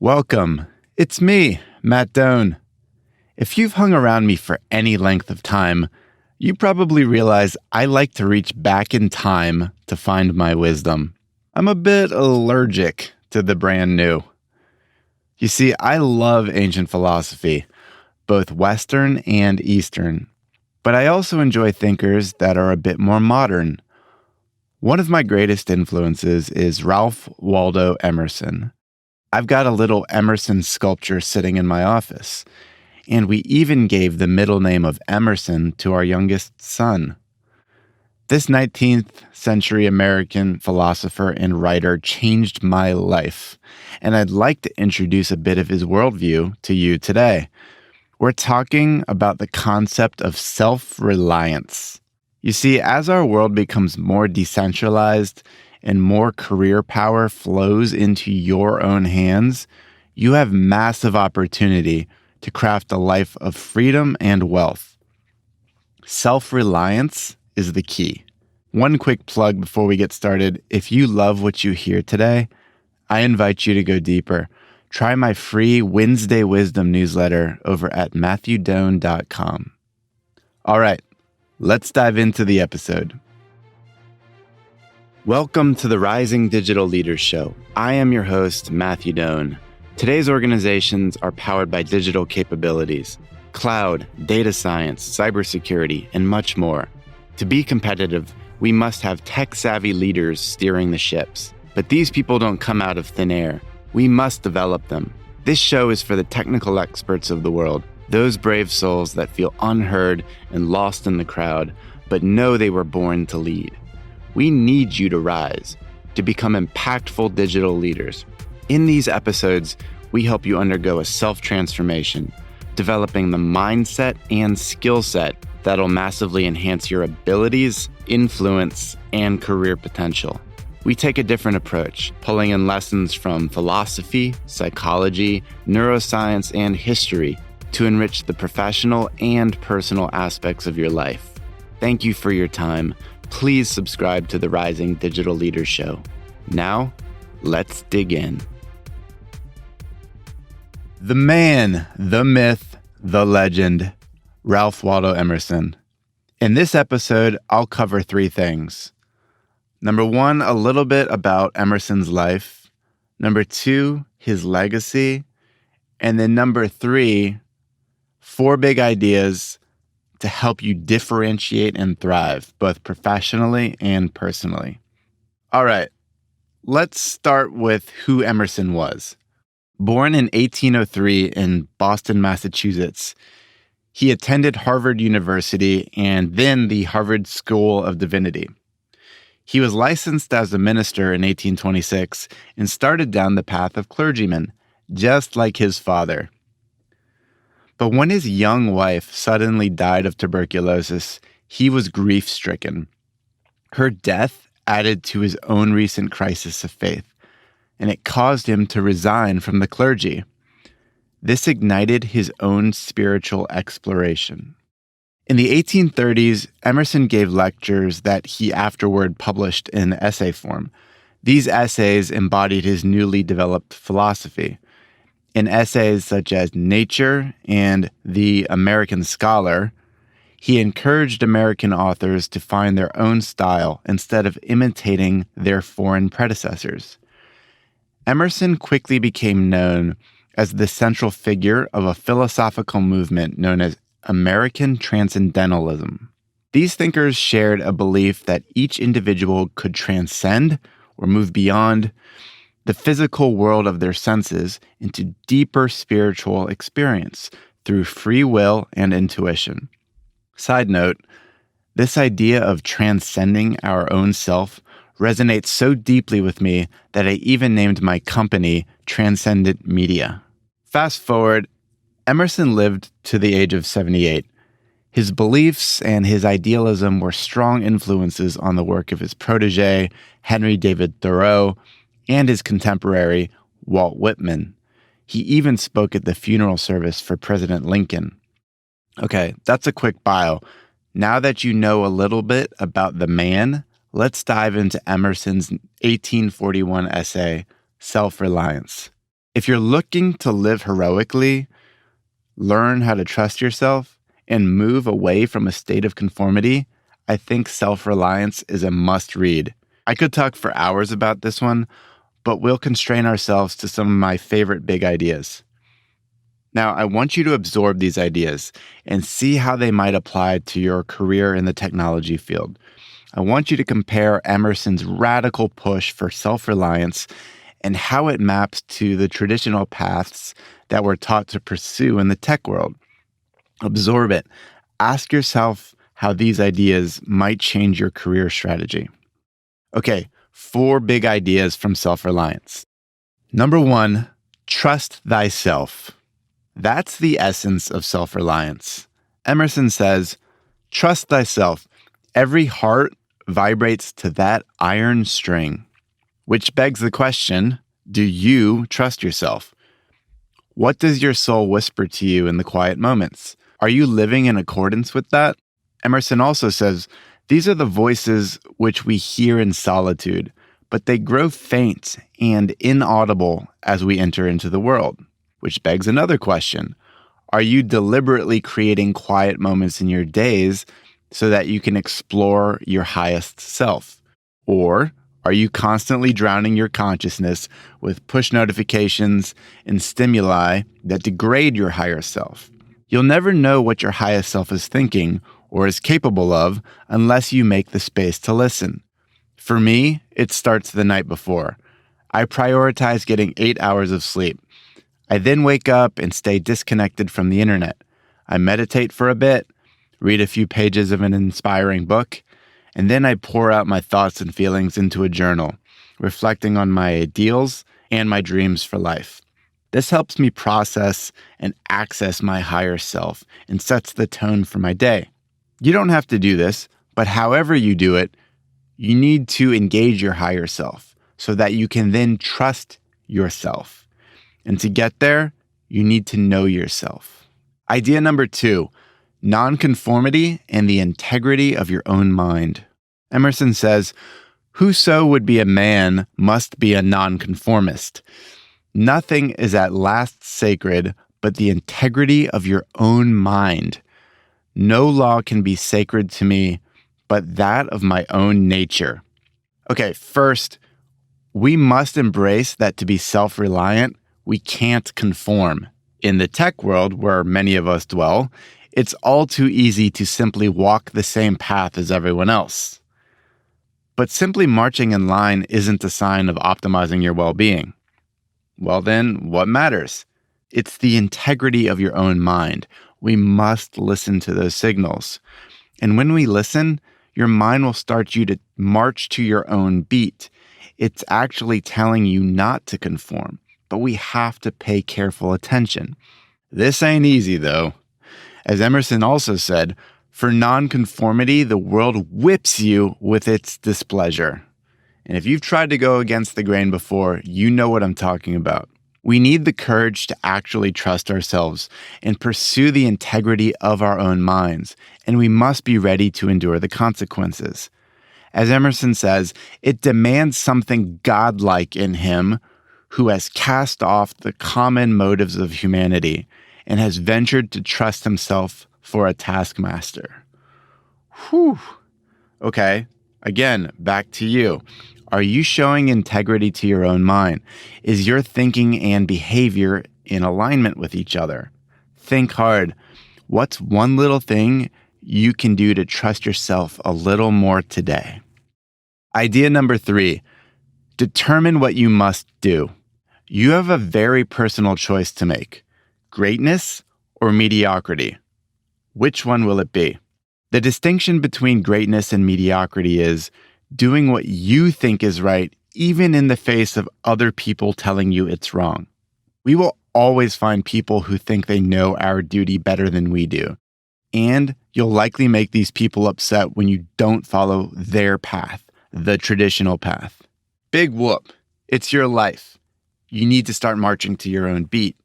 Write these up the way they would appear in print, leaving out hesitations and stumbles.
Welcome. It's me, Matt Doan. If you've hung around me for any length of time, you probably realize I like to reach back in time to find my wisdom. I'm a bit allergic to the brand new. You see, I love ancient philosophy, both Western and Eastern, but I also enjoy thinkers that are a bit more modern. One of my greatest influences is Ralph Waldo Emerson. I've got a little Emerson sculpture sitting in my office, and we even gave the middle name of Emerson to our youngest son. This 19th century American philosopher and writer changed my life, and I'd like to introduce a bit of his worldview to you today. We're talking about the concept of self-reliance. You see, as our world becomes more decentralized and more career power flows into your own hands, you have massive opportunity to craft a life of freedom and wealth. Self-reliance is the key. One quick plug before we get started. If you love what you hear today, I invite you to go deeper. Try my free Wednesday Wisdom newsletter over at matthewdoan.com. All right, let's dive into the episode. Welcome to the Rising Digital Leaders Show. I am your host, Matthew Doan. Today's organizations are powered by digital capabilities, cloud, data science, cybersecurity, and much more. To be competitive, we must have tech-savvy leaders steering the ships. But these people don't come out of thin air. We must develop them. This show is for the technical experts of the world, those brave souls that feel unheard and lost in the crowd, but know they were born to lead. We need you to rise, to become impactful digital leaders. In these episodes, we help you undergo a self-transformation, developing the mindset and skill set that'll massively enhance your abilities, influence, and career potential. We take a different approach, pulling in lessons from philosophy, psychology, neuroscience, and history to enrich the professional and personal aspects of your life. Thank you for your time. Please subscribe to the Rising Digital Leaders Show. Now, let's dig in. The man, the myth, the legend, Ralph Waldo Emerson. In this episode, I'll cover three things. Number one, a little bit about Emerson's life. Number two, his legacy. And then number three, 4 big ideas to help you differentiate and thrive, both professionally and personally. All right, let's start with who Emerson was. Born in 1803 in Boston, Massachusetts, he attended Harvard University and then the Harvard School of Divinity. He was licensed as a minister in 1826 and started down the path of clergyman, just like his father. But when his young wife suddenly died of tuberculosis, he was grief-stricken. Her death added to his own recent crisis of faith, and it caused him to resign from the clergy. This ignited his own spiritual exploration. In the 1830s, Emerson gave lectures that he afterward published in essay form. These essays embodied his newly developed philosophy. In essays such as Nature and The American Scholar, he encouraged American authors to find their own style instead of imitating their foreign predecessors. Emerson quickly became known as the central figure of a philosophical movement known as American Transcendentalism. These thinkers shared a belief that each individual could transcend or move beyond the physical world of their senses into deeper spiritual experience through free will and intuition. Side note, this idea of transcending our own self resonates so deeply with me that I even named my company Transcendent Media. Fast forward, Emerson lived to the age of 78. His beliefs and his idealism were strong influences on the work of his protege, Henry David Thoreau, and his contemporary, Walt Whitman. He even spoke at the funeral service for President Lincoln. Okay, that's a quick bio. Now that you know a little bit about the man, let's dive into Emerson's 1841 essay, Self-Reliance. If you're looking to live heroically, learn how to trust yourself, and move away from a state of conformity, I think Self-Reliance is a must-read. I could talk for hours about this one, but we'll constrain ourselves to some of my favorite big ideas. Now, I want you to absorb these ideas and see how they might apply to your career in the technology field. I want you to compare Emerson's radical push for self-reliance and how it maps to the traditional paths that we're taught to pursue in the tech world. Absorb it. Ask yourself how these ideas might change your career strategy. Okay, 4 big ideas from self-reliance. Number 1, trust thyself. That's the essence of self-reliance. Emerson says, trust thyself. Every heart vibrates to that iron string. Which begs the question, do you trust yourself? What does your soul whisper to you in the quiet moments? Are you living in accordance with that? Emerson also says, these are the voices which we hear in solitude, but they grow faint and inaudible as we enter into the world. Which begs another question. Are you deliberately creating quiet moments in your days so that you can explore your highest self? Or are you constantly drowning your consciousness with push notifications and stimuli that degrade your higher self? You'll never know what your highest self is thinking or is capable of unless you make the space to listen. For me, it starts the night before. I prioritize getting 8 hours of sleep. I then wake up and stay disconnected from the internet. I meditate for a bit, read a few pages of an inspiring book, and then I pour out my thoughts and feelings into a journal, reflecting on my ideals and my dreams for life. This helps me process and access my higher self and sets the tone for my day. You don't have to do this, but however you do it, you need to engage your higher self so that you can then trust yourself. And to get there, you need to know yourself. Idea number 2, nonconformity and the integrity of your own mind. Emerson says, whoso would be a man must be a nonconformist. Nothing is at last sacred but the integrity of your own mind. No law can be sacred to me but that of my own nature. Okay, first, we must embrace that to be self-reliant, we can't conform. In the tech world, where many of us dwell, it's all too easy to simply walk the same path as everyone else. But simply marching in line isn't a sign of optimizing your well-being. Well then, what matters? It's the integrity of your own mind. We must listen to those signals. And when we listen, your mind will start you to march to your own beat. It's actually telling you not to conform, but we have to pay careful attention. This ain't easy, though. As Emerson also said, for nonconformity, the world whips you with its displeasure. And if you've tried to go against the grain before, you know what I'm talking about. We need the courage to actually trust ourselves and pursue the integrity of our own minds, and we must be ready to endure the consequences. As Emerson says, it demands something godlike in him who has cast off the common motives of humanity and has ventured to trust himself for a taskmaster. Whew. Okay, again, back to you. Are you showing integrity to your own mind? Is your thinking and behavior in alignment with each other? Think hard. What's one little thing you can do to trust yourself a little more today? Idea number 3, determine what you must do. You have a very personal choice to make. Greatness or mediocrity? Which one will it be? The distinction between greatness and mediocrity is doing what you think is right, even in the face of other people telling you it's wrong. We will always find people who think they know our duty better than we do. And you'll likely make these people upset when you don't follow their path, the traditional path. Big whoop. It's your life. You need to start marching to your own beat.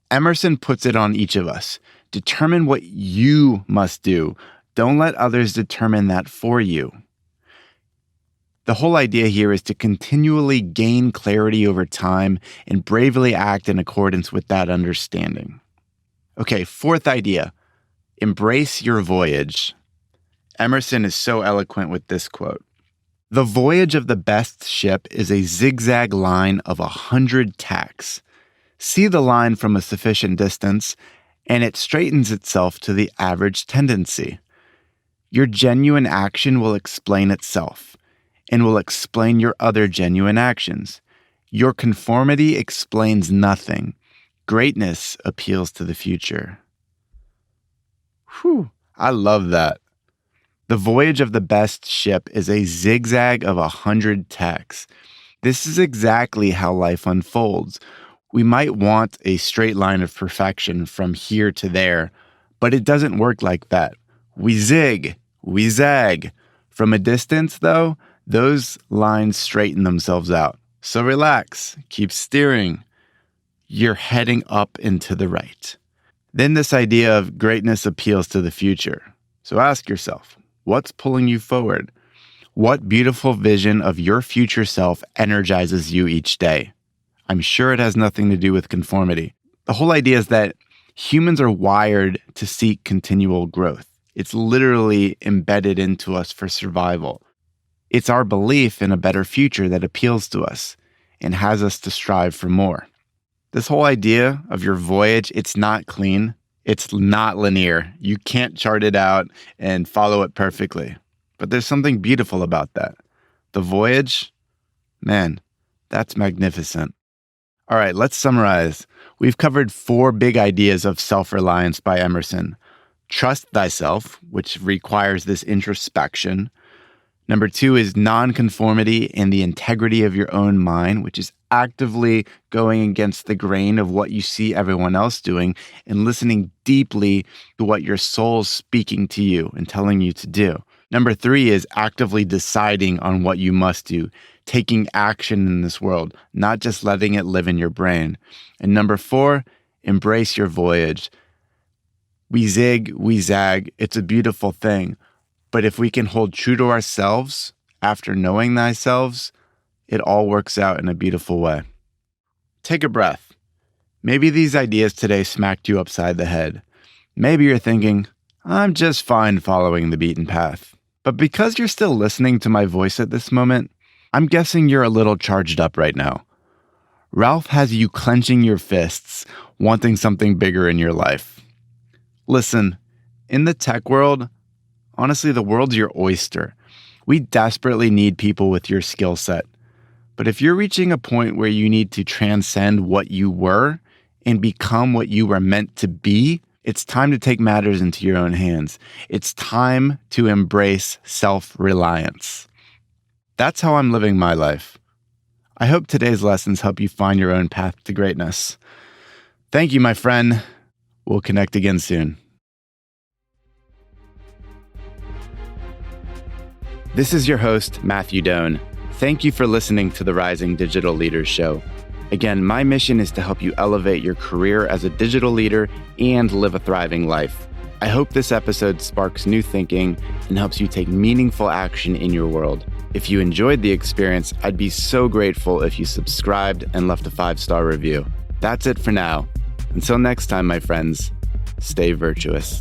Emerson puts it on each of us. Determine what you must do. Don't let others determine that for you. The whole idea here is to continually gain clarity over time and bravely act in accordance with that understanding. Okay, fourth idea, embrace your voyage. Emerson is so eloquent with this quote. The voyage of the best ship is a zigzag line of 100 tacks. See the line from a sufficient distance, and it straightens itself to the average tendency. Your genuine action will explain itself, and will explain your other genuine actions. Your conformity explains nothing. Greatness appeals to the future. Whew, I love that. The voyage of the best ship is a zigzag of 100 tacks. This is exactly how life unfolds. We might want a straight line of perfection from here to there, but it doesn't work like that. We zig, we zag. From a distance, though, those lines straighten themselves out. So relax, keep steering. You're heading up and to the right. Then this idea of greatness appeals to the future. So ask yourself, what's pulling you forward? What beautiful vision of your future self energizes you each day? I'm sure it has nothing to do with conformity. The whole idea is that humans are wired to seek continual growth. It's literally embedded into us for survival. It's our belief in a better future that appeals to us and has us to strive for more. This whole idea of your voyage, it's not clean. It's not linear. You can't chart it out and follow it perfectly. But there's something beautiful about that. The voyage, man, that's magnificent. All right, let's summarize. We've covered 4 big ideas of self-reliance by Emerson. Trust thyself, which requires this introspection. Number 2 is nonconformity and the integrity of your own mind, which is actively going against the grain of what you see everyone else doing and listening deeply to what your soul's speaking to you and telling you to do. Number 3 is actively deciding on what you must do, taking action in this world, not just letting it live in your brain. And number 4, embrace your voyage. We zig, we zag. It's a beautiful thing. But if we can hold true to ourselves after knowing thyself, it all works out in a beautiful way. Take a breath. Maybe these ideas today smacked you upside the head. Maybe you're thinking, I'm just fine following the beaten path. But because you're still listening to my voice at this moment, I'm guessing you're a little charged up right now. Ralph has you clenching your fists, wanting something bigger in your life. Listen, in the tech world, honestly, the world's your oyster. We desperately need people with your skill set. But if you're reaching a point where you need to transcend what you were and become what you were meant to be, it's time to take matters into your own hands. It's time to embrace self-reliance. That's how I'm living my life. I hope today's lessons help you find your own path to greatness. Thank you, my friend. We'll connect again soon. This is your host, Matthew Doan. Thank you for listening to the Rising Digital Leaders Show. Again, my mission is to help you elevate your career as a digital leader and live a thriving life. I hope this episode sparks new thinking and helps you take meaningful action in your world. If you enjoyed the experience, I'd be so grateful if you subscribed and left a 5-star review. That's it for now. Until next time, my friends, stay virtuous.